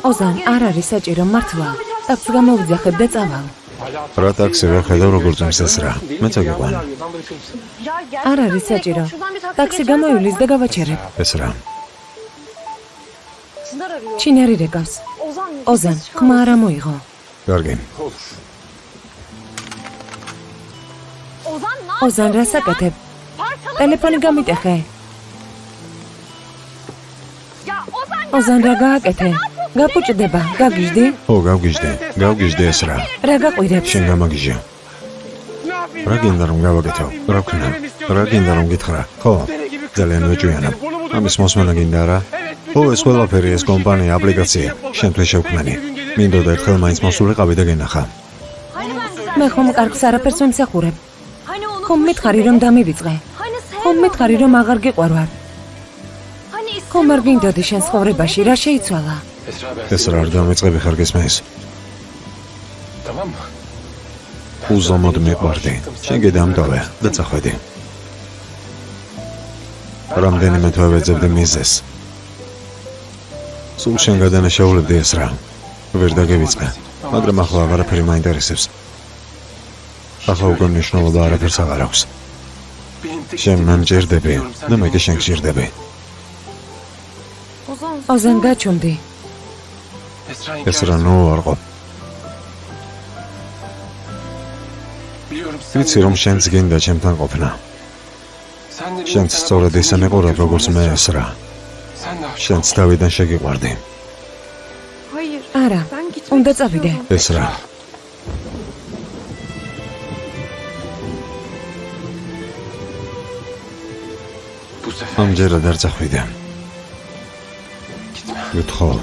ოზან, არ არის საჭირო მართლა. ტაქსი გამოვიძახებ და წავალ. რა ტაქსი ვერ ხედავ როგორ ძმისეს რა. მეც აგიყვან. არ არის საჭირო. ტაქსი გამოივლის და გავაჩერებ. ეს რა? ჩინარი რეკავს. ოზან, ხმა არ მოიღო. კარგი. ოზან, რა საკეთებ? ტელეფონი გამიტეხე. ოზან, რა გააკეთე? გაფუჭდება, გაგიჟდი? ო, გავგიჟდი ეს რა. რა გაყვირებს? შენ გამაგიჟე. რა გინდა რომ გავაკეთო? რა ვქნა? რა გინდა რომ გითხრა? ხო, ძალიან ვეჭვიანობ. ამის მოსმენა გინდა რა? ო, ეს ყველაფერი, ეს კომპანია, აპლიკაცია, შენთვის შევქმნანი. მინდოდა ერთხელ მაინც მოსულიყავი და გენახა. მე ხომ კარგს არაფერს ვემსახურებ. ხომ მითხარი რომ დამივიწყე. ხომ მითხარი რომ აღარ გიყვარვარ. ხომ არ გინდოდი შენ ცხოვრებაში რა შეიცვალა? ეს რა არ დამეწყები ხარ გესმის? უზომოდ მიყვარდი. შენ გედამდოვე და წახვედი. რამდენიმე თვე ვეძებდი მიზეს. სულ შენ გადანაშაულებდი ეს რა. ვერ დაგევიწყე, მაგრამ ახლა აღარაფერი მაინტერესებს. ახლა უკვე მნიშვნელობა არაფერს აღარ აქვს. შენ მან ჯერდები და მე კი შენ გჭირდები. ოზან, გაჩუმდი. ეს რა ნუ არ ყოფ. ვიცი რომ შენც გინდა ჩემთან ყოფნა. შენც სწორედ ისე მეყურებ როგორც მე ეს რა. შენც თავიდან შეგიყვარდი. არა, უნდა წავიდე. ეს რა? ამჯერად არ წახვიდე. გითხოვ.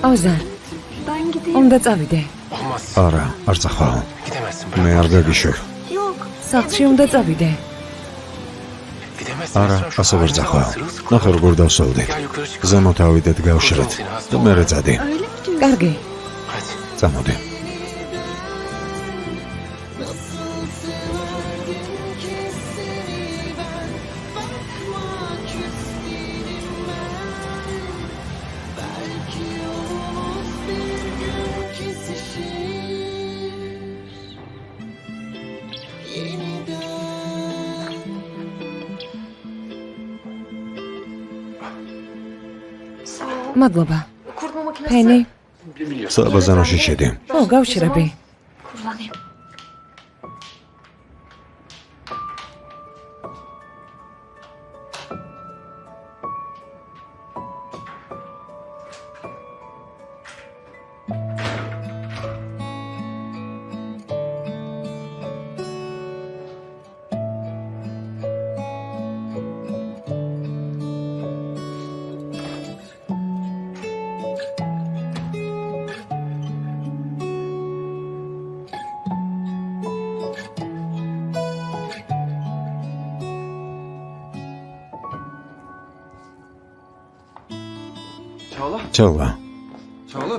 ოზან, უნდა წავიდე. არა, არ წახვალ. მე არ გაგიშვებ. სახლში უნდა წავიდე. არა, ასე ვერ წახვალ. ნახე როგორ დავსვევდით. ზემოთ ავიდეთ გავშრეთ და მერე წადი. კარგი. წამოდი. მადლობა. ფენი. საბაზაროში შედი. ო, გავშრები.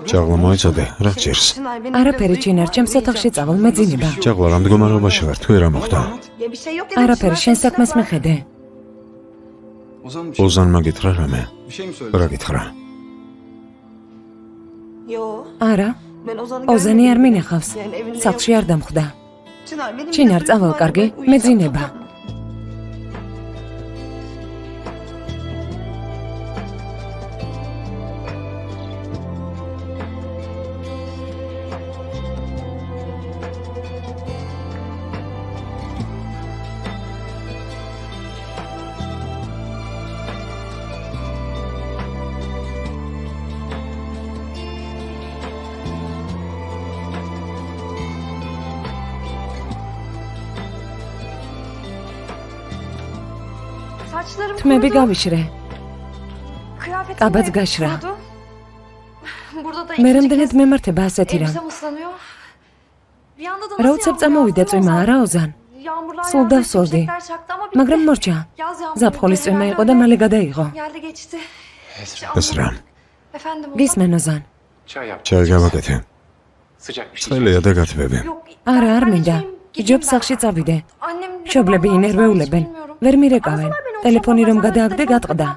ჩაღლა მოიცადე, რა გჭირს? არაფერი ჩინარ, ჩემს ოთახში წავალ, მეძინება. ჩაღლა რა მდგომარეობაში ვარ, თუ რა მოხდა? არაფერი, შენ საქმეს მიხედე. ოზანმა გითხრა რამე? რა გითხრა? არა, ოზანი არ მინახავს. სახლში არ დამხვდა. ჩინარ, წავალ, კარგი, მეძინება. თმები გავიშრე. კაბაც გაშრა. მე რამდენად მემართება ასეთი რამ. რა უცებ წამოვიდა წვიმა არა ოზან? Sul davsoldi. მაგრამ მორჩა. ზაფხულის წვიმა იყო და მალე გადაიღო. ეს რა? გისმენ ოზან? ჩაი გავაკეთე. ცხელია და გათბები. არა, არ მინდა. ჯობს სახში წავიდე. მშობლები ინერვეულებენ. ვერ მირეკავენ. ტელეფონი რომ გადააგდე გატყდა.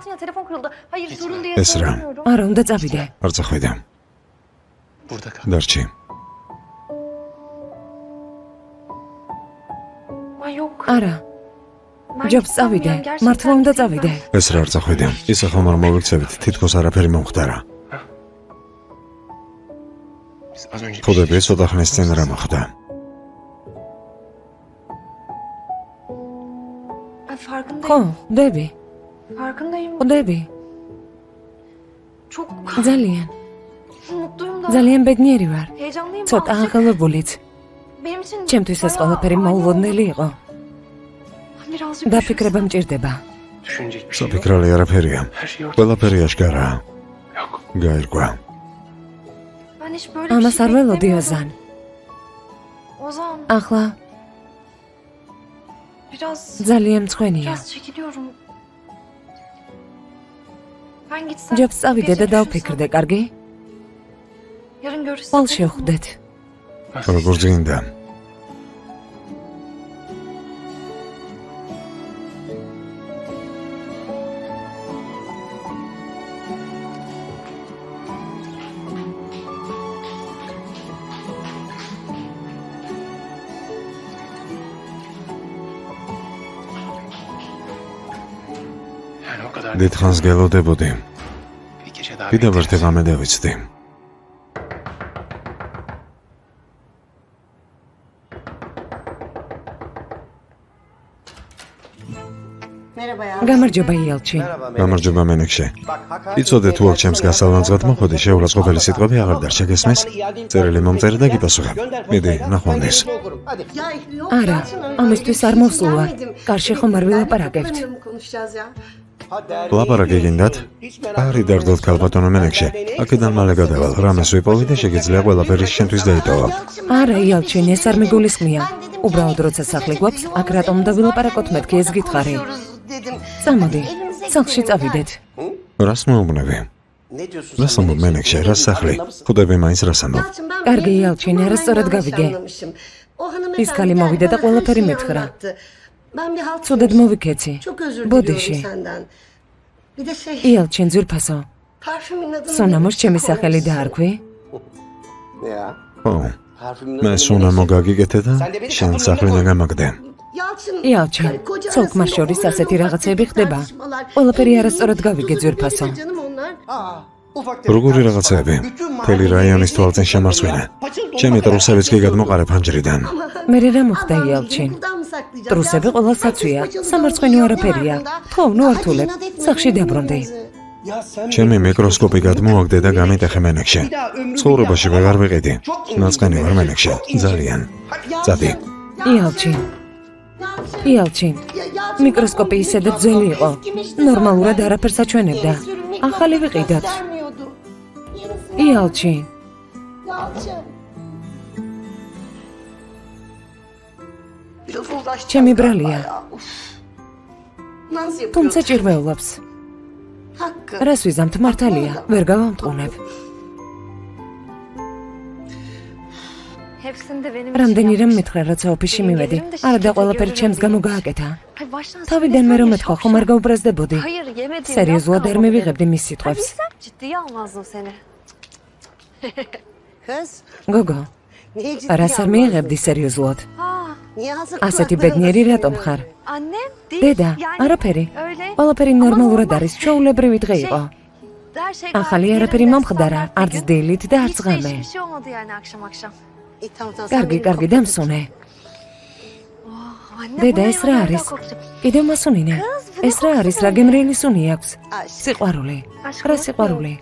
ეს რა? არა, უნდა წავიდე. არ წახვიდე. დარჩი. არა. ჯობს წავიდე. მართლა უნდა წავიდე. ეს რა არ წახვიდე. ისე ხომ არ მოვიქცევით, თითქოს არაფერი მომხდარა. ხუდები ცოტა ხნის წინ რა მოხდა? ხო, ხვდები. ხვდები. ძალიან. ძალიან ბედნიერი ვარ. ცოტა აღელვებულიც. ჩემთვის ეს ყველაფერი მოულოდნელი იყო. დაფიქრება მჭირდება. საფიქრალი არაფერია. ყველაფერი აშკარაა. გაირკვა. ამას არ ველოდი ოზან. ახლა ძალიან მწვენია. ჯობს წავიდე და დავფიქრდე, კარგი? ხვალ შევხვდეთ. როგორც გინდა. დიდხანს გელოდებოდი. კიდევ ერთი ღამე დავიცდი. გამარჯობა იალჩი. გამარჯობა მენექშე. იცოდე თუ აქ ჩემს გასალანძღად მოხდი, შეურაცხყოფელი სიტყვები აღარ დარჩა გესმის? წერილი მომწერე და გიპასუხებ. მიდი, ნახვამდის. არა, ამისთვის არ მოსულა. კარში ხომ არ ვილაპარაკებთ. ლაპარაკი გინდათ? არი დარდოთ ქალბატონო მენექშე. აქედან მალე გადავალ, რამეს ვიპოვი და შეგიძლია ყველაფერი შენთვის დაიტოვა. არა, იალჩინ, ეს არ მიგულისხმია. უბრალოდ როცა სახლი გვაქვს, აქ რატომ უნდა ვილაპარაკოთ მეთქი ეს გითხარი. წამოდი, სახლში წავიდეთ. რას მოუგნები? რას ამბობ მენექშე, რას სახლი? ხვდები მაინც რას ამბობ? კარგი იალჩინ, არასწორად გავიგე. ის ქალი მოვიდა და ყველაფერი მითხრა. ცუდად მოვიქეცი. ბოდიში. იალჩინ ძვირფასო. სონამოს ჩემი სახელი დაარქვი? ხო. მე სონამო გაგიგეთე და შენ სახლი ნაგამაგდე. იალჩინ, ცოლ-ქმარ შორის ასეთი რაღაცები ხდება. ყველაფერი არასწორად გავიგე ძვირფასო. როგორი რაღაცები? მთელი რაიონის თვალწინ შემარცვენა. ჩემი ტრუსებიც კი გადმოყარე ფანჯრიდან. მე რა მოხდა იალჩინ? ტრუსები ყველა საცვია, სამარცხვინო არაფერია. ხო, ნუ ართულებ, სახში დაბრუნდი. ჩემი მიკროსკოპი გადმოაგდე და გამიტეხე მენექშე. ცხოვრებაში ვეღარ ვიყიდი. ნაწყენი ვარ მენექშე, ძალიან. წადი. იალჩინ, მიკროსკოპი ისედაც ძველი იყო. ნორმალურად არაფერს აჩვენებდა. ახალი ვიყიდათ. იალჩინ. ჩემი ბრალია. თუმცა ჭირვეულობს. რას ვიზამთ, მართალია, ვერ გავამტყუნებ. რამდენი რამ მითხრა, როცა ოფისში მივედი. არა და ყველაფერი ჩემს გამო გააკეთა. თავიდან მე რომ მეთქვა, ხომ არ გაუბრაზდებოდი. სერიოზულად არ მივიღებდი მის სიტყვებს. გოგო, რას არ მიიღებდი სერიოზულად? ასეთი ბედნიერი რატომ ხარ? დედა, არაფერი. ყველაფერი ნორმალურად არის, ჩვეულებრივი დღე იყო. ახალი არაფერი მომხდარა, არც დილით და არც ღამე. კარგი, დამსუნე. დედა, ეს რა არის? კიდევ მასუნინე. ეს რა არის, რა გემრიელი სუნი აქვს? სიყვარული. რა სიყვარული?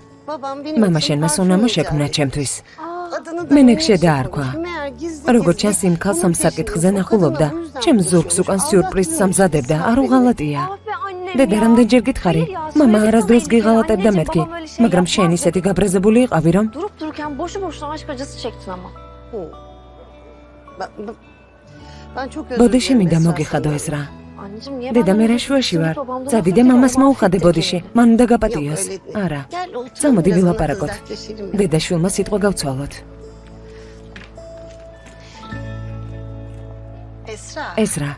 მამა შენმა სუნამო შექმნა ჩემთვის. მენექშე დაარქვა. როგორც ჩანს, იმ ქალს ამ საკითხზე ნახულობდა. ჩემს ზურგს უკან სიურპრიზს ამზადებდა, არ უღალატია. დედა, რამდენჯერ გითხარი? მამა არასდროს გიღალატებდა მეთქი, მაგრამ შენ ისეთი გაბრაზებული იყავი, რომ ბოდიში მინდა მოგიხადო ეს რა. დედა მე რა შუაში ვარ. წადი და მამას მოუხადე ბოდიში. მან უნდა გაპატიოს. არა. წამოდი ვილაპარაკოთ. დედა შვილმა სიტყვა გავცვალოთ. ესრა.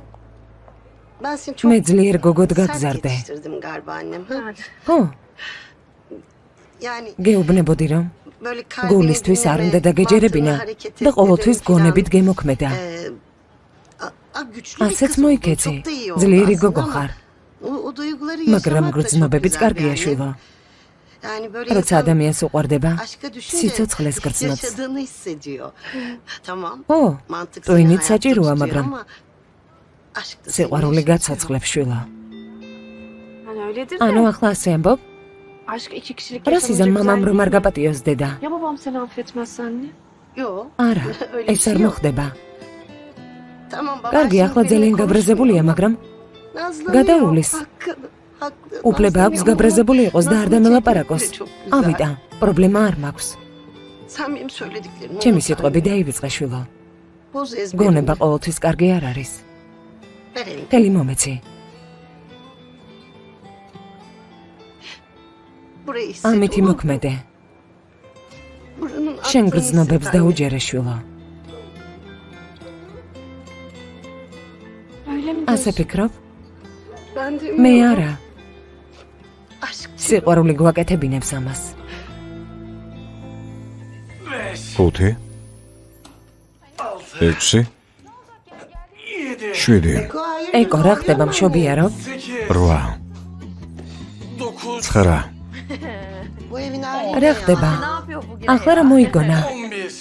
მე ძლიერ გოგოდ გაგზარდე. ხო? გეუბნებოდი რომ გულისთვის არ უნდა დაგეჯერებინა და ყოველთვის გონებით გემოქმედა. ასეც მოიქეცი, ძლიერი გოგო ხარ. მაგრამ გრძნობებიც კარგია შვილო. როცა ადამიანს უყვარდება, სიცოცხლეს გრძნობს. ო, ტვინით საჭიროა, მაგრამ სიყვარული გაცოცხლებს შვილო. ანუ ახლა ასე ამბობ? რასიზამ მამამ რომ არ გაპატიოს დედა? არა, ეს არ მოხდება. კარგი, ახლა ძალიან გაბრაზებულია, მაგრამ გადაუვლის. უფლება აქვს გაბრაზებული იყოს და არ დამელაპარაკოს. ავიდა, პრობლემა არ მაქვს. ჩემი სიტყვები დაივიწყე შვილო. გონება ყოველთვის კარგი არ არის. ხელი მომეცი. ამით იმოქმედე. შენ გრძნობებს დაუჯერე შვილო. ასე ფიქრობ? მე არა. სიყვარული გვაკეთებინებს ამას. 5 6 7 ეკო რა ხდება მშობია რომ? 8 9 რა ხდება? ახლა რა მოიგონა?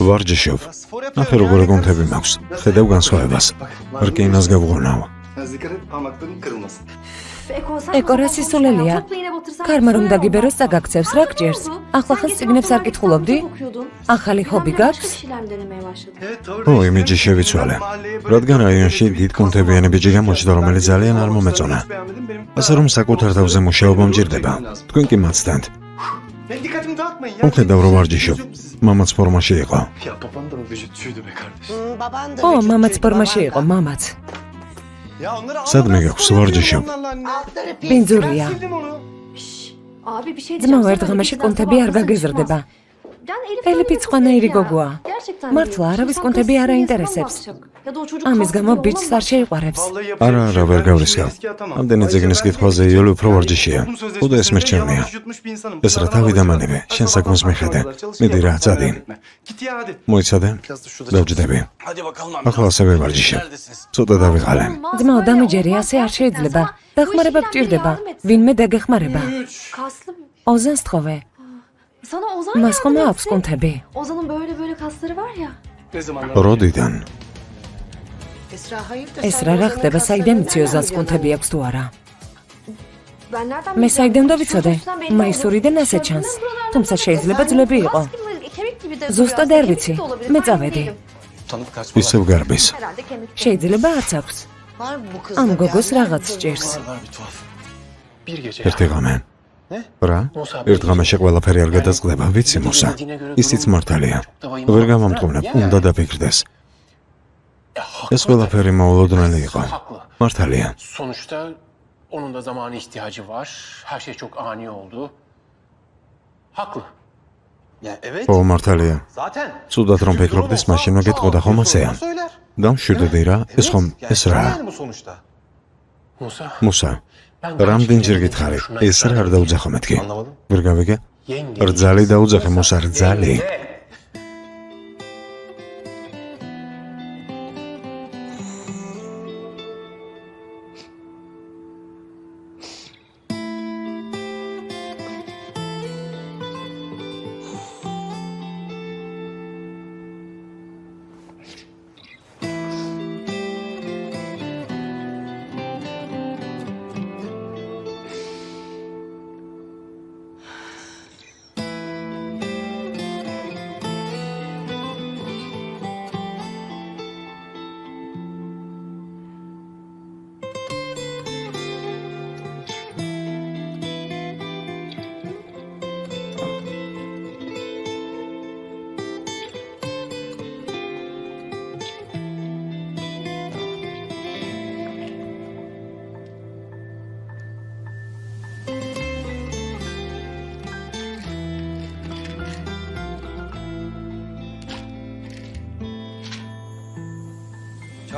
ვარჯიშობ. ახლა როგორ გონთები მაქვს. ხედავ განსხვავებას. რკინას გავღონავ. ეკო რა სისულელია. ქარმა რომ დაგიბეროს წაგაქცევს რა გჭირს? ახლა ხან წიგნებს არ კითხულობდი? ახალი ჰობი გაქვს? ო, იმიჯი შევიცვალე. რადგან რაიონში დიდ კუნთებიანი ბიჭი გამოჩნდა, რომელიც ძალიან არ მომეწონა. ასე რომ საკუთარ თავზე მუშაობა მჭირდება. თქვენ კი მაცდანთ. უხედავ რომ ვარჯიშობ. მამაც ფორმაში იყო. ო, მამაც ფორმაში იყო, მამაც. სადმე გაქვს ვარჯიშობ. ბინძურია. ძმაო, ერთ ღამეში კუნთები არ გაგეზრდება. ელიფი ცხანაირი გოგოა. მართლა არავის კუნთები არ აინტერესებს. ამის გამო ბიჭს არ შეიყვარებს. არა, ვერ გავრისკავ. ამდენი წიგნის კითხვაზე იოლი უფრო ვარჯიშია. უდა ეს მერჩევნია. ეს რა თავი დამანებე, შენ საქმეს მიხედე. მიდი რა, წადი. მოიცადე? დავჯდები. ახლა ასევე ვარჯიშებ. ცოტა დავიღალე. ძმაო, დამიჯერი, ასე არ შეიძლება. დახმარება გჭირდება. ვინმე დაგეხმარება. ოზანს თხოვე. მას ხომ აქვს კუნთები? როდიდან? ეს რა ხდება, საიდან იცი ოზანს კუნთები აქვს თუ არა? მე საიდან დავიცოდე? მაისურიდან ასე ჩანს. თუმცა შეიძლება ძვლები იყო. ზუსტად არ ვიცი. მე წავედი. ისევ გარბის. შეიძლება არც აქვს. ამ გოგოს რაღაც სჭირს. ერთი ღამე. რა? ერთ ღამეში ყველაფერი არ გადაწყდება, ვიცი მუსა. ისიც მართალია. ვერ გამამტყუნებ, უნდა დაფიქრდეს. ეს ყველაფერი მოულოდნელი იყო. მართალია. Sonuçta onun da zamana ihtiyacı var. Her şey çok ani oldu. Haklı. Ya evet. ო, მართალია. Zaten. Cudad რომ ფიქრობდეს, მაშინ მოგეთყოდა ხომ ასეა? დამშვიდდი რა, ეს ხომ ეს რა? Yani bu sonuçta. Musa, მუსა, რამდენჯერ გითხარი, ეს რა არ დაუძახო მეთქი? Anlamadım. ვერ გავიგე? yenge. რძალი დაუძახე მუსა, რძალი.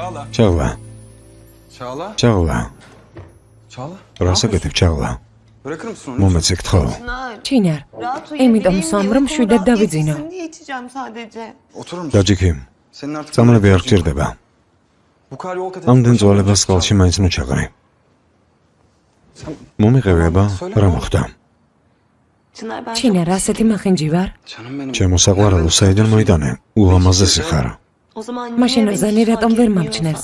ჩაღლა, Çağla. ჩაღლა. Çağla. რას აკეთებ, ჩაღლა? Bırakır mısın onu? მომეცე გთხოვ. ჩინარ, Rahat uyu. იმიტომ Bebeğim სვამ, yanında რომ შვიდად rahat დავიძინო. geçsin diye içeceğim sadece. Oturur musun? დაჯიქი, Senin artık... წამლები არ გჭირდება. Bu kar yol kat ამდენ ძვალებას წყალში მაინც ნუჩაღრე. Sen... მომიყევი აბა, რა მოხდა? Çınar ben ჩინარ, ასეთი მახინჯი ვარ? Canım benim. ჩემო საყვარელო, საიდან მოიტანე? ულამაზესი ხარ. o zaman მაშინ niye ოზანი beni რატომ fark ვერ etmiyorsun? მომჩნევს?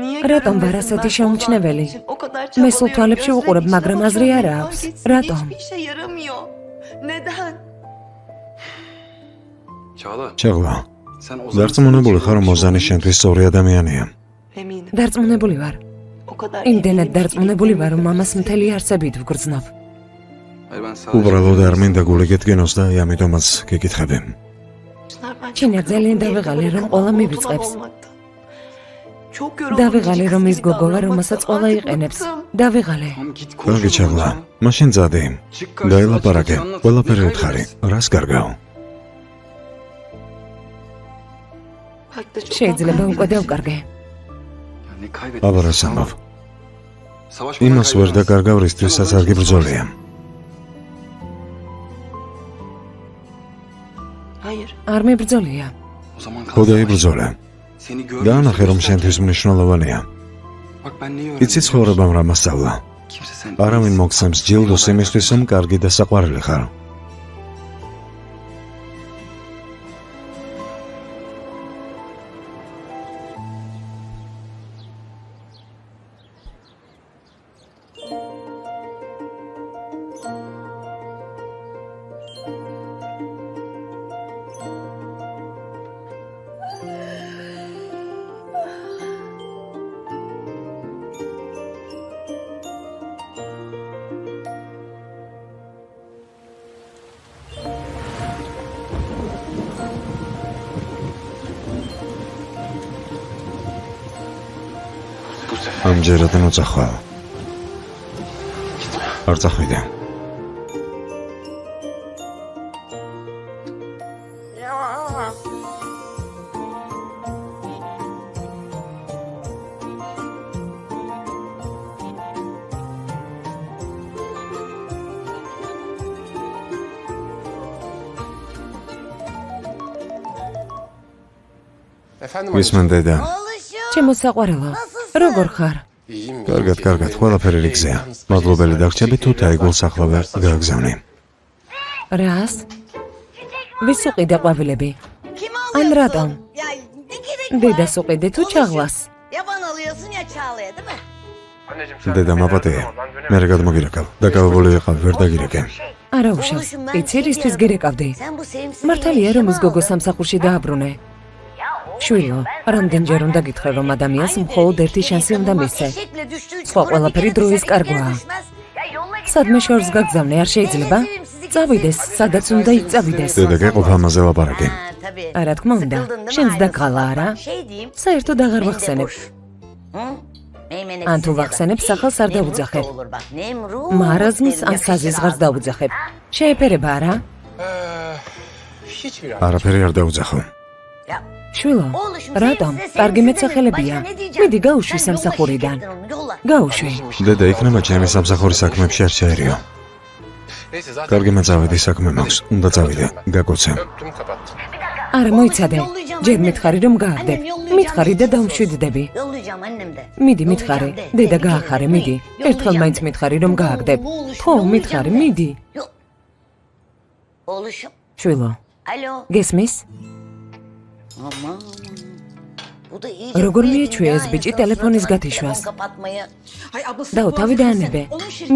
Niye რატომ ვარ görünmesin ასეთი ben შეუმჩნეველი? Allah'ın için o kadar მე სულ çabalıyorum, თვალებში gözle ვუყურებ, içine მაგრამ აზრი bakıyorum, არა fark აქვს. etsin, რატომ? hiçbir işe yaramıyor. Neden? Çağla. ჩაღლა, Sen o zaman... დარწმუნებული ხარ, რომ ოზანი შენთვის სწორი ადამიანია. Eminim. დარწმუნებული ვარ. O kadar იმდენად eminim ki დარწმუნებული ვარ, რომ gittiğimde მამას მთელი არსებით ვგრძნობ. Hayır ben sadece... უბრალოდ არ მინდა გული გედგენოს და ამიტომაც გეკითხები. Çınar, ben çok ჩინარ, ძალიან yoruldum, დავიღალე, evde რომ böyle ყველა kapalı მივიწყებს. koltuğuna olmaktan. Çok yoruldum. დავიღალე, küçük რომ kız ის gibi გოგოა, რომელსაც davranmaktan. ყველა Artık იყენებს. bıktım. დავიღალე. Tamam git konuş. კარგი ჩაღლა, მაშინ ძადე. Çık karşıma, გაელაპარაკე, açıkça anlat. ყველაფერი Ne უთხარი. kaybedersin? რას კარგავ? Belki de çok შეიძლება უკვე kaybedersin. დავკარგე. Ya ne kaybettin? აბა რას ამბობ? Savaşmadan იმას ვერ kaybedemezsin. დაკარგავ, რისთვისაც არ გიბრძოლია. Hayır. არ მიბრძოლია. O zaman kal ხოდა savaş. იბრძოლე. Seni görmüyorum. და ანახე, რომ შენთვის მნიშვნელოვანია. Bak ben neyi öğrendim? იცი ცხოვრებამ რა მასწავლა. Kimse sen... არავინ მოგცემს ჯილდოს იმისთვის, რომ კარგი და საყვარელი ხარ. Bu sefer ამჯერად მოწახვალ. არ წახვიდე. Efendim გისმენ დედა. ჩემო საყვარელო, როგორ ხარ? İyiyim. კარგად, კარგად, ყველაფერი რიგზეა. მადლობელი დაგჭები თუ დაიგულს ახლავე გააგზავნე. რას? ვის უყიდე ყვავილები? Kim An alıyorsun? radom. Ya ne gerek var? დედას უყიდე თუ ჩაღლას? Ya bana alıyorsun ya Çağla'ya değil mi? დედა მაპატეა. მე რა გადმოგირეკავ. დაკავებული ვიყავ, ვერ დაგირეკე. არა უშავს. იცი რისთვის გირეკავდი? Sen bu sevimsiz მართალია რომ ის გოგო სამსახურში დააბრუნე. შვილო, რამდენჯერ უნდა გითხრე რომ ადამიანს მხოლოდ ერთი შანსი უნდა მისცე. სხვა ყველაფერი დროის კარგვაა. სადმე შორს გაგზავნე არ შეიძლება? წავიდეს, სადაც უნდა იწავიდეს. დედა გეყოფ ამაზე ლაპარაკი. არა თქმა უნდა, შენს დაკალა არა? საერთოდ აღარ ვახსენებ. ან თუ ვახსენებ, სახელს არ დაუძახებ. მარაზმს ან საზიზღარს დაუძახებ. შეეფერება არა? Hiçbir an. არაფერი არ დაუძახო. შვილო, რატომ? კარგი მეცახელებია. მიდი გაუშვი სამსახურიდან. გაუშვი. დედა იქნება ჩემი სამსახურის საქმეებში არ შეერიო. Neyse zaten. კარგი მეწავედი საქმე მაქვს. უნდა წავიდე. გაკოცე. Öptüm kapattım. არა მოიცადე. ჯერ მითხარი რომ გააგდებ. მითხარი და დავმშვიდდები. Yollayacağım annem de. მიდი მითხარი. დედა გაახარე, მიდი. ერთხელ მაინც მითხარი რომ გააგდებ. ხო, მითხარი, მიდი. Oğluşum. შვილო, Alo. გესმის? Aman. Bu da iyice როგორ buraya მიეჩვია ეს ya, ბიჭი insanın ტელეფონის suratına გათიშვას? telefon kapatmayı. დაუთავი და ანებე.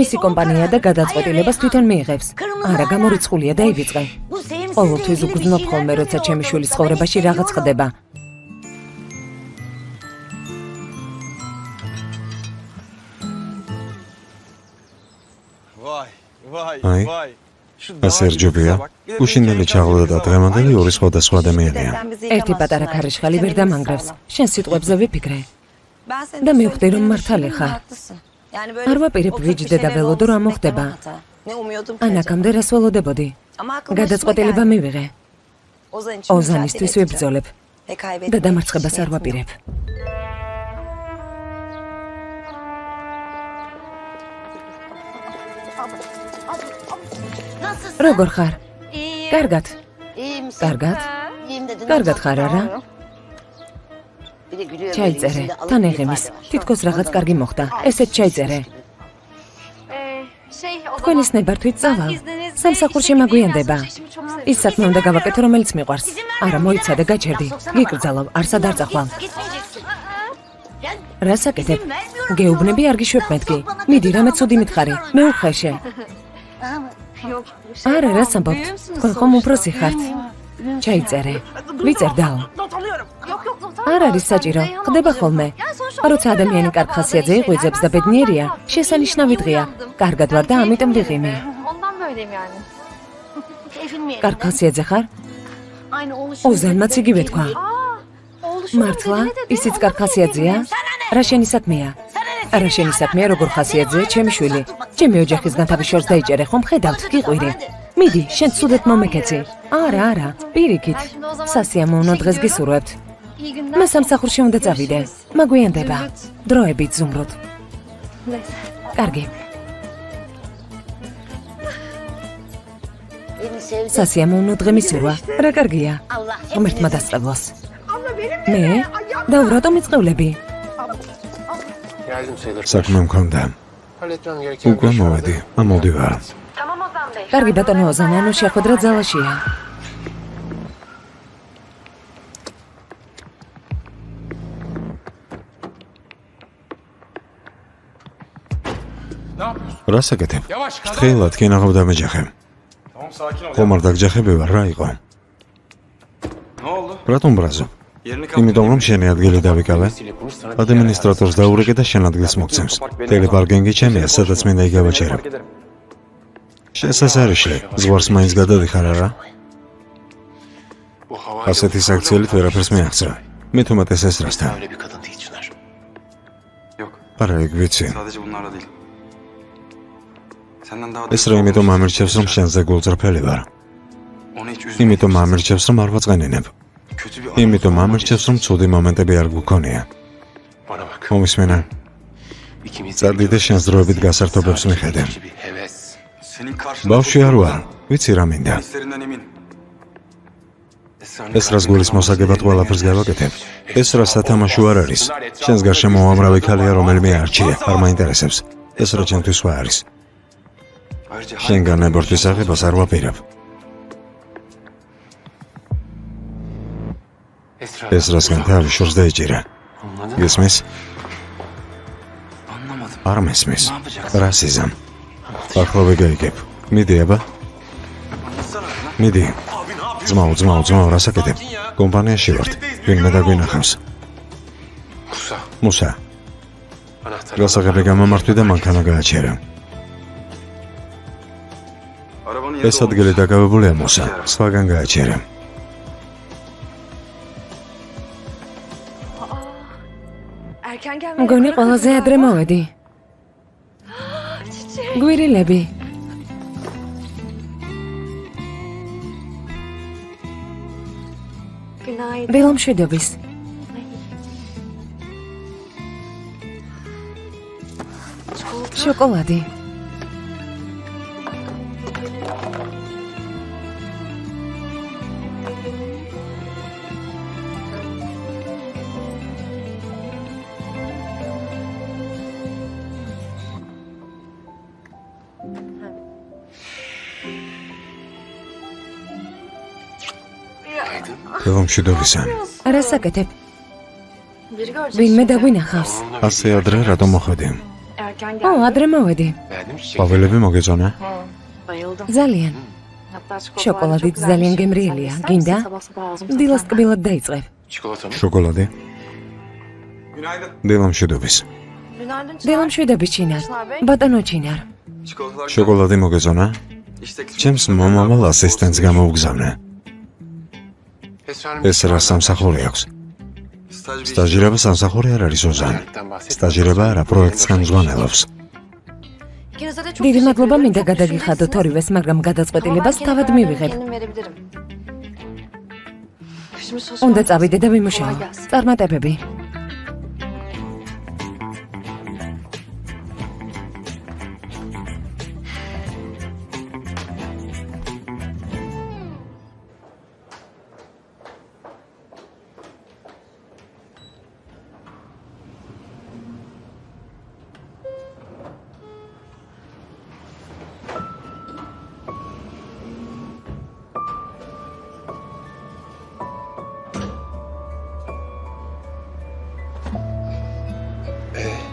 მისი კომპანია და გადაწყვეტილებას თვითონ მიიღებს. არა, გამორიცხულია და ივიწყე. Bu sevimsiz ყოველთვის უგრძნობ ხოლმე, როცა ჩემი შვილის ცხოვრებაში რაღაც ხდება. Vay vay Ay. vay. Şu ასე რჯობია. უშინელი ჩაღლა და დღევანდელი ორი სხვადასხვა ადამიანია. ერთი პატარა ქარიშხალი ვერ დამანგრევს. შენ სიტყვებზე ვიფიქრე. და მივხვდი რომ მართალი ხარ. არ ვაპირებ ვიჯდე და ველოდო რა მოხდება. ან აქამდე რას ველოდებოდი? გადაწყვეტილება მივიღე. ოზანისთვის ვიბრძოლებ. და დამარცხებას არ ვაპირებ. როგორ ხარ? კარგად. კარგად. კარგად ხარ არა? ჩაიწერე, თან ეღემის. თითქოს რაღაც კარგი მოხდა. ესეც ჩაიწერე. თქვენის ნებართვით წავალ. სამსახურში მაგვიანდება. ის საქმე უნდა გავაკეთო, რომელიც მიყვარს. არა, მოიცადე, გაჩერდი. გიკრძალავ, არსად არ წახვალ. რას აკეთებ? გეუბნები არ გიშვებ მეთქი. მიდი, რამე ცუდი მითხარი. მე უხეშე. არა, რას ამბობთ? თქვენ ხომ უფროსი ხართ? ჩაიწერე. ვიწერდაო. არ არის საჭირო, ხდება ხოლმე. როცა ადამიანი კარგ ხასიათზე იღვიძებს და ბედნიერია, შესანიშნავი დღეა. კარგად ვარ და ამიტომ ვიღიმე. კარგ ხასიათზე ხარ? ოზანმაც იგივე თქვა. მართლა, ისიც კარგ ხასიათზეა? რა შენი საქმეა? არა შენი საქმეა, როგორ ხასიათზეა, ჩემი შვილი. ჩემი ოჯახისგან თავის შორს დაიჭერე, ხომ ხედავთ, გიყვირი. მიდი, შენ ცუდად მომეკეცი. არა, პირიქით. სასიამოვნო დღეს გისურვებთ. მე სამსახურში უნდა წავიდე. მაგვიანდება. დროებით ზუმრობ. კარგი. სასიამოვნო დღე მისურვა. რა კარგია. ღმერთმა დასწავლოს. მე? და რატომ იწყევლები? საქმე მქონდა. უკვე მოვედი, ამოდივარ. კარგი ბატონო ოზანანო, შეხვედრა ძალაშია. რას აკეთებ? ფრთხილად კი ნაღავ დამეჯახე. Tamam sakin ol. ხომ არ დაგჯახები ვარ, რა იყო? Ne oldu? რატომ ბრაზო? Yerini იმიტომ რომ შენი ადგილი დავიკავე. ადმინისტრატორს დაურეკე და შენ ადგილს მოგცემს. ტელეპარკინგი ჩემია, სადაც მინდა იგავაჩერებ. შესასარიშლე, ზღვარს მაინც გადადიხარ არა? ასეთი საქციელით ვერაფერს მიაღწევ. მე თუმეტეს ესრასთან. Öyle bir kadın değil Çınar. Yok. არა, ეგ ვიცი. Sadece bunlarla değil. Senden daha ეს რა იმიტომ ამირჩევს, რომ შენზე გულწრფელი ვარ. onu hiç üzme. იმიტომ ამირჩევს, რომ არ ვაწყენინებ. Kötü bir იმიტომ ამირჩევს, რომ ცუდი მომენტები არ გქონია. Bana bak. მომისმენა, İkimiz წარდი და შენს დროებით გასართობებს მიხედე. bir heves. Senin karşında ბავშვი არ ვარ, ვიცი რა მინდა. hislerinden emin. ეს რას გულის მოსაგებად ყველაფერს გავაკეთებ. ეს რა სათამაშო არ არის. შენს გარშემო უამრავი ქალია, რომელიმე არჩია, არ მაინტერესებს. ეს რა ჩემთვის სხვა არის. Ayrıca შენგან ნებორთვის აღებას არ ვაპირებ. ეს რასგან თავი შორს დაიჭირა. გესმის? anlamadım. არ მესმის. Ne yapacaksın? რასიზამ. ახლა ვეგაიგებ. მიდი აბა, Anlatsana lan. მიდი. Abi ne yapıyorsun? ძმაო, რას აკეთებ? კომპანიაში ვართ. ვინმე დაგვინახავს. Kusa. მუსა, Anahtarı. გასაღები გამამართვი და მანქანა გააჩერე. Arabanın yeri ეს ადგილი დაკავებულია მუსა, სხვაგან გააჩერე. მგონი ყველაზე ადრე მოვედი. გვირილები. დილამშვიდობის. შოკოლადი. დილამშვიდობისა. რას აკეთებ? ვინმე დაგვინახავს. ასე ადრე რატომ მოხვედი? ო, ადრე მოვედი. Beğendin mi çiçekleri? ყვავილები მოგეწონა? ძალიან. შოკოლადით ძალიან გემრიელია. გინდა? დილას კბილად დაიწყებ. Çikolata mı? შოკოლადი. Günaydın. დილამშვიდობის. დილამშვიდობის ჩინარ. ბატონო ჩინარ. Çikolatalar. შოკოლადი მოგეწონა? İşte ჩემს მომავალ ასისტენტს გამოუგზავნე. Esrar'ın ეს რა სამსახური აქვს? staj bir iş. სტაჟირება სამსახური არ არის ოზან. სტაჟირება არა, პროექტს ხელმძღვანელობს. დიდი მადლობა მინდა გადაგიხადოთ ორივეს, მაგრამ გადაწყვეტილებას თავად მივიღებ. უნდა წავიდე და ვიმუშაო. წარმატებები.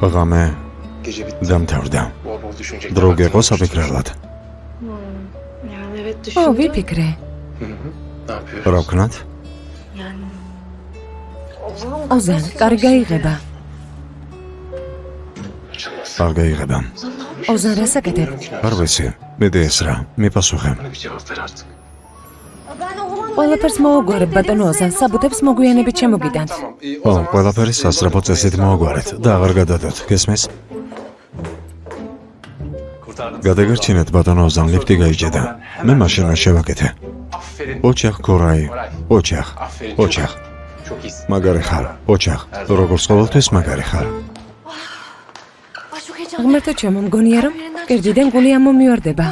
ღამე Gece bitti. დამთავრდა. Bol bol düşünecek. დრო გეყო საფიქრებლად. Yani evet ო, düşündüm. ვიფიქრე. Ne yapıyoruz? რა ვქნათ? Yani ოზან, კარი გაიღება. Açılmasın. არ გაიღება. ოზან, რას აკეთებ? არ ვიცი. მედი ეს რა. მიპასუხე. Bana bir cevap ver artık. ყველაფერს მოუგვარებ ბატონო ოზან, საბუთებს მოგვიანებით შემოგიტანთ. ო, ყველაფერი სასწრაფო წესით მოაგვარეთ და აღარ გადადოთ. გესმის? გადაგერჩინეთ ბატონო ოზან, ლიფტი გაიჭედა. მე მაშინვე შევაკეთე. Aferin. ოჩახ ქორაი. ოჩახ. Aferin. ოჩახ. Çok iyisin. მაგარი ხარ. ოჩახ. როგორც ყოველთვის მაგარი ხარ. Ay çok heyecanlı. ღმერთო ჩემო, მგონია რომ კერძიდან გული ამომივარდება.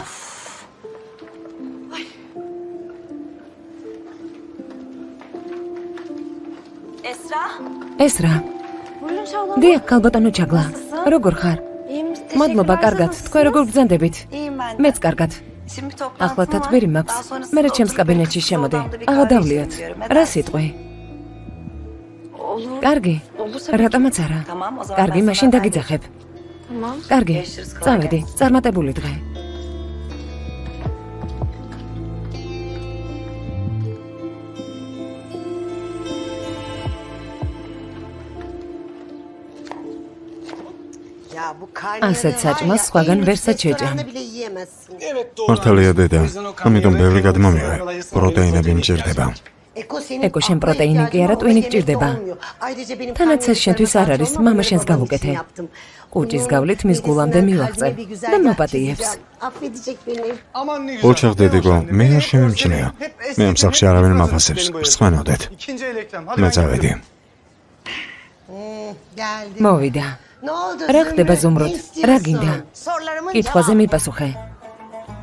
Esra. ეს რა? Buyurun Şahlan. დიახ, ქალბატონო ჩაგლა. როგორ ხარ? İyiyim. Teşekkürler. მადლობა, კარგად. თქვენ როგორ ბრძანდებით? İyiyim ben de. მეც კარგად. Şimdi bir toplantım ახლა var. თათბირი მაქვს. Daha sonrasında მე ჩემს oturup კაბინეტში შემოდე. odamda bir აღა kahve დავლიოთ. içelim diyorum. რა Eder სიტყვი? Olur. კარგი. Olur tabii ki. რატომაც არა. Tamam o zaman კარგი, ben მაშინ sana haber დაგიძახებ. Tamam. კარგი. Görüşürüz, kolay წავედი. gelsin. წარმატებული დღე. Ya bu karnıyarığı Asset saçma, var ya, სხვაგან en ვერ lüks საჩეჭა. restoranda bile yiyemezsin. მართალია დედა. ამიტომ ბევრი გადმომიღე. პროტეინები მჭირდება. Eko senin Eko, şen akla proteini ihtiyacın giyerek olmasa uyanık yemekte ჭირდება. olmuyor. Ayrıca benim თანაც ეს karnıyarıklarım შენთვის არ არის, parça olmaz, მამა შენს babamın გავუკეთე. için yaptım. კუჭის Bunu გავლით მის გულამდე birisinden მივაღწევ kalbime bir güzel და yer მოპატიებს. çizeceğim. Affedecek beni. ოჩახ დედიკო, მე არ შემიმჩნეა. მე ამ სახში არავინ მაფასებს. მსხვენოდეთ. მე წავედი. Geldi. მოვიდა. Ne oldu? რა ხდება Zümrüt? ზუმრუთ? Ne რა istiyorsun? გინდა? Sorularımın კითხვაზე cevabı. მიპასუხე.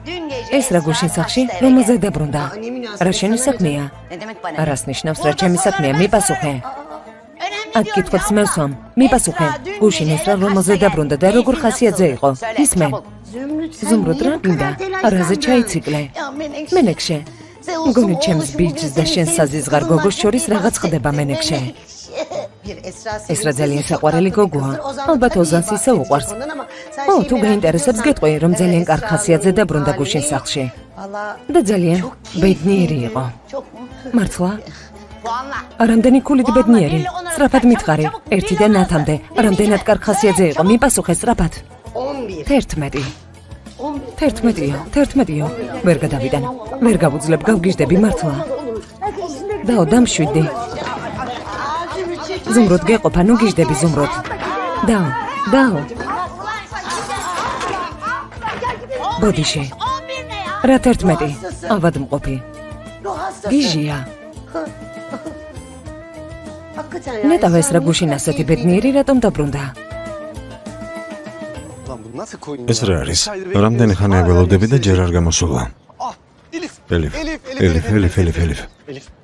Dün gece ეს რა გუშინ სახში, kaçta eve რომელზე geldi? დაბრუნდა? Aa, ne münasebet, რა შენი sana საქმეა? Ne demek bana? რას ნიშნავს რა Burada ჩემი საქმეა? sorularımı მიპასუხე. Önemli აქ diyorum კითხვებს canım. მევსვამ. მიპასუხე. Esra dün გუშინ gece ეს რა eve რომელზე kaçta დაბრუნდა და geldi? როგორ Keyfin ხასიათზე nasıldı? იყო? Söyle, ისმე. çabuk. Zümrüt sen ზუმრუთ niye რა bu kadar გინდა? რაზე telaşlandın? ჩაიციკლე? Ya Menekşe. მენექშე. Zeus'un მგონი oğlu ჩემს şimdi ბიჭს და senin შენ sevgilin საზიზღარ kızından გოგოს შორის çok რაღაც iyi ხდება bahsetti. მენექშე. Bir Esra ეს რა ძალიან საყვარელი გოგოა. ალბათ ალბათ ოზანს ისე უყვარს. ო, თუ გაინტერესებს გეტყვი, რომ ძალიან კარგ ხასიათზე დაბრუნდა გუშინ სახლში. და ძალიან ბედნიერი იყო. მართლა? Puanla. რამდენი ქულით ბედნიერი? სწრაფად მითხარი. 1-დან 10-მდე. რამდენად კარგ ხასიათზე იყო? მიპასუხე სწრაფად. 11. 11-ო. ვერ გადავიდან. ვერ გავუძლებ, გავგიჟდები მართლა. დაო, დამშვიდდი. ზუმრუთ გეყოფა, ნუ გიჟდები ზუმრუთ. დაო. ბოდიში. 11 ne ya? რა 11? ავადმყოფი. გიჟია. ნეტავ ეს რა გუშინ ასეთი ბედნიერი რატომ დაბრუნდა? ეს რა არის? რამდენი ხანია გველოდები და ჯერ არ გამოსულა. ელიფ.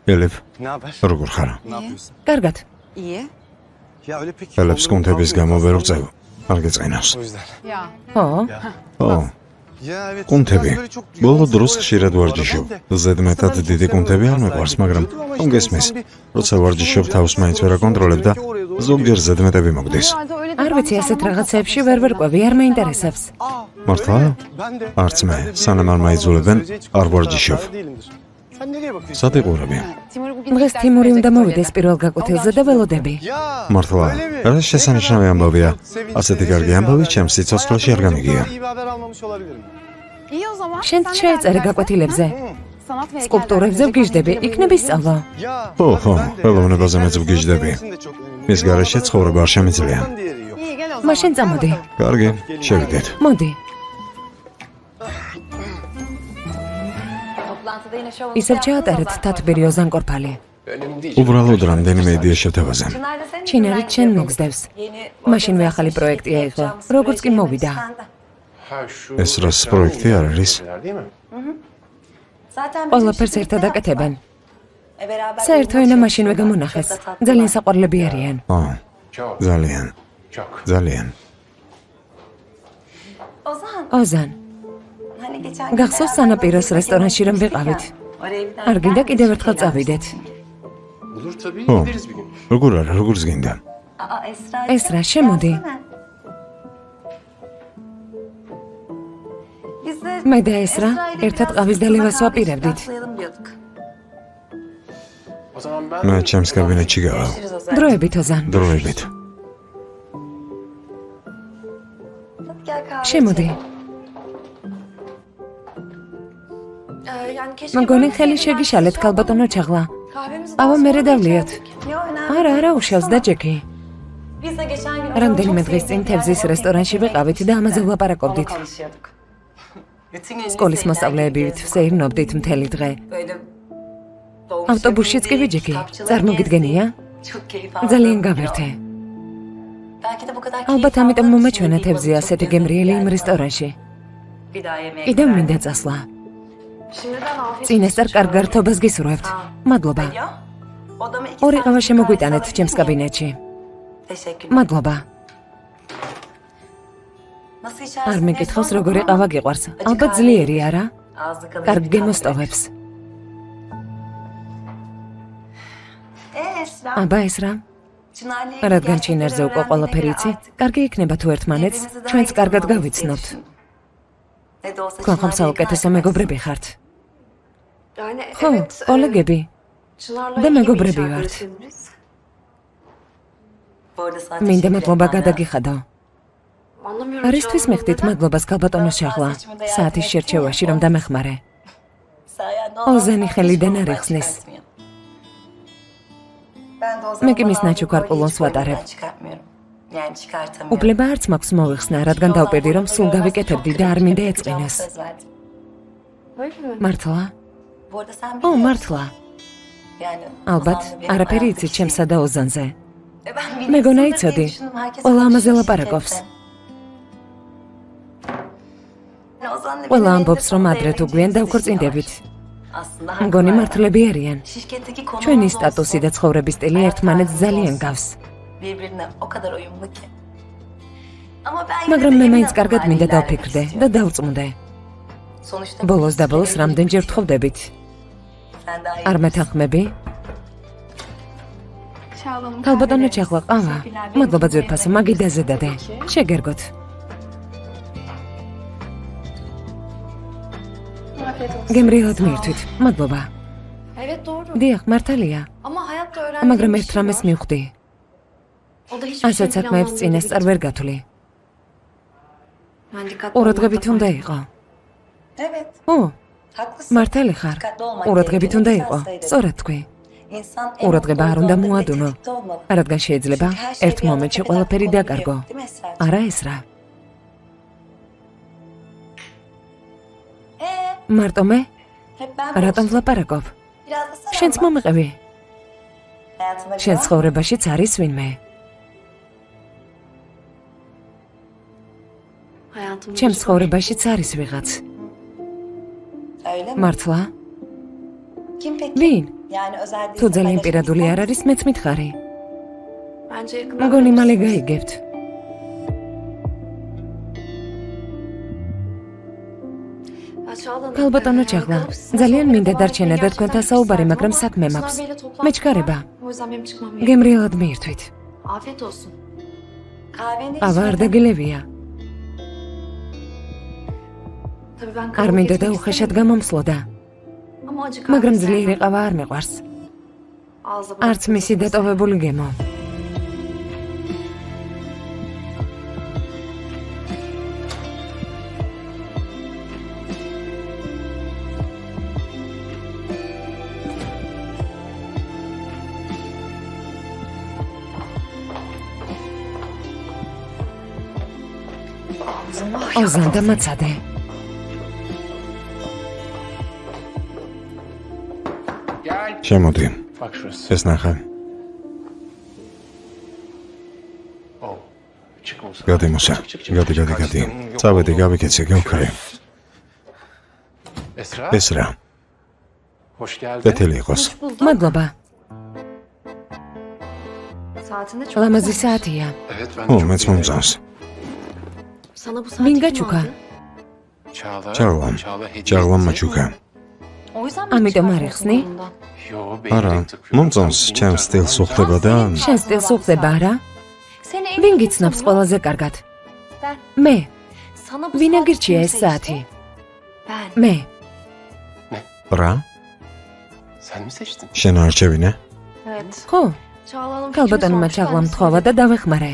ელიფ. როგორ ხარ? კარგად. ელიფს კუნთების გამო ვერ ვწევ. არ გეწყინავს. ო, კუნთები. ბოლო დროს ხშირად ვარჯიშობ. ზედმეტად დიდი კუნთები არ მეყვარს, მაგრამ რომ გესმის, როცა ვარჯიშობ თავს მაინც ვერ აკონტროლებ და ზოგჯერ ზედმეტები მოგდის. არ ვიცი, ასეთ რაღაცებში ვერ ვერკვევი, არ მაინტერესებს. მართლა? არც მე, სანამ არ მაიძულებენ, არ ვარჯიშობ. სად იყურები? დღეს თიმური უნდა მოვიდეს პირველ გაკვეთილზე და ველოდები. მართლა, რა შესანიშნავი ამბავია. ასეთი კარგი ამბავი ჩემს სიცოცხლეში არ გამიგია. შენ შეეწერე გაკვეთილებზე. სკულპტურებზე ვგიჟდები, იქნება სწავლა. ხო, ხელოვნებაზე მეც ვგიჟდები. მის გარეშე ცხოვრება არ შემიძლია. მაშინ წამოდი. კარგი, შევიდეთ. მოდი. ისევ ჩაატარეთ თათბირი ოზან კორფალი. Önemli değil. უბრალოდ რამდენიმე იდეა შევთავაზე. ჩინარი ჩვენ მოგზდევს. მაშინვე ახალი პროექტია იყო. როგორც კი მოვიდა. Ha şu ეს რას პროექტი არ არის? değil mi? ყველაფერს ერთად აკეთებენ. საერთო ენა მაშინვე გამონახეს. ძალიან საყვარლები არიან. Çok, ძალიან, çok. ძალიან. ოზან, გახსოვს სანაპიროს რესტორანში რომ ვიყავით? არ გინდა კიდევ ერთხელ წავიდეთ? Olur tabii, Oh. gideriz bir gün. როგორ არა, როგორც გინდა. ეს რა, შემოდი. მე და ესრა ერთად ყავის დალევას ვაპირებდით. O zaman ben მე ჩემს კაბინეტში გავალ. დროებით ოზან. დროებით. შემოდი. მგონი ხელი შეგიშალეთ ქალბატონო ჩაღლა. ავა მერე დავლიოთ. არა, უშავს და ჯექი. რამდენიმე დღის წინ თევზის რესტორანში ვიყავით და ამაზე ვლაპარაკობდით. სკოლის მოსწავლეები ვსეირნობდით მთელი დღე. ავტობუსშიც კი ვიჯექი. წარმოგიდგენია? ძალიან გავერთე. ალბათ ამიტომ მომეჩვენა თევზი ასეთი გემრიელი იმ რესტორანში. კიდევ მინდა წასვლა. წინასწარ კარგ გართობას გისურვებთ. მადლობა. ორი ყავა შემოგვიტანეთ ჩემს კაბინეტში. მადლობა. არ მეკითხავს როგორი ყავა გიყვარს. ალბათ ძლიერი არა? კარგ გემოსტოვებს. აბა ეს რა? რადგან ჩინარზე უკვე ყველაფერი იცი, კარგი იქნება თუ ერთმანეთს ჩვენც კარგად გავიცნობთ. თქვენ ხომ საუკეთესო მეგობრები ხართ? ხო, კოლეგები და მეგობრები ვართ. მინდა მადლობა გადაგიხადო. არისთვის მიხდით მადლობას ქალბატონო შაღლა, საათის შერჩევაში რომ დამეხმარე. ოზენი ხელიდან არ იხსნის. მე კი მის ნაჩუქარ პულონს ვატარებ. უფლება არც მაქვს მოვიხსნა, რადგან დავპირდი რომ სულ გავიკეთებდი და არ მინდა ეწყინოს. მართლა? ო, მართლა. ალბათ, არაფერი იცით ჩემსა და ოზანზე. მეგონა იცოდი, ყველა ამაზე ლაპარაკობს. ყველა ამბობს, რომ ადრე თუ გვიან დავქორწინდებით. მგონი მართლები არიან. ჩვენი სტატუსი და ცხოვრების სტილი ერთმანეთს ძალიან გავს. მაგრამ მე მაინც კარგად მინდა დავფიქრდე და დავწმუნდე. ბოლოს და ბოლოს რამდენჯერ ვთხოვდებით. არ მეთანხმები? ქალბატონო ჩაღლა ყავა. მადლობა ძვირფასო, მაგიდაზე დადე. შეგერგოთ. გემრიელად მიირთვით. მადლობა. დიახ, მართალია. მაგრამ ერთ რამეს მივხვდი. ასეთ საქმეებს წინასწარ ვერ გათვლი. ყურადღებით უნდა იყო. ო, მართალი ხარ. ყურადღებით უნდა იყო. სწორად თქვი. ყურადღება არ უნდა მოადუნო. რადგან შეიძლება ერთ მომენტში ყველაფერი დაკარგო. არა ეს რა. მარტო მე? რატომ ვლაპარაკობ? შენც მომიყევი. შენ ცხოვრებაშიც არის ვინმე. ჩემ ცხოვრებაშიც არის ვიღაც. მართლა? ვინ? თუ ძალიან პირადული არ არის, მეც მითხარი. მგონი მალე გაიგებთ. ქალბატონო ჩაღლა, ძალიან მინდა დარჩენა და თქვენთან საუბარი, მაგრამ საქმე მაქვს. მეჩქარება. გემრიელად მიირთვით. ყავა არ დაგილევია. არ მინდა და უხეშად გამომსლოდა. მაგრამ ძლიერი ყავა არ მიყვარს. არც მისი დატოვებული გემო. ოზან და მაცადე. შემოდი. Bak şurası. ეს ნახე. Oh. Çık Musa. გადი მუსა. გადი. წავედი, გავიქეცე, გავქრე. Esra. ეს რა? Hoş geldin. კეთილი იყოს. მადლობა. Saatinde çok ლამაზი güzelmiş. საათია. Evet ben ო, de çok მეც beğendim. მომწონს. Sana bu saati Vinga kim çuka. aldı? Çağla. ჭარლამ. Çağla hediye ჭარლამ etti. მაჩუკა. O yüzden mi Amidom çıkartıyorsun arixsni? kolundan? Yo, benim არა, renk takıyorum. მომწონს Sen ჩემს benim სტილს takıyorum. უხდება და შენ სტილს უხდება არა? Seni en ვინ iyi გიცნობს kim ყველაზე კარგად? Ben. მე. Sana bu ვინ saati აგირჩია kim ეს seçti? საათი? Ben. მე. რა? Sen mi seçtin? შენ არჩევინე? Evet. ხო? Çağla'nın ქალბატონმა fikrini sormuş, ჩაღლა ben de მთხოვა და დავეხმარე.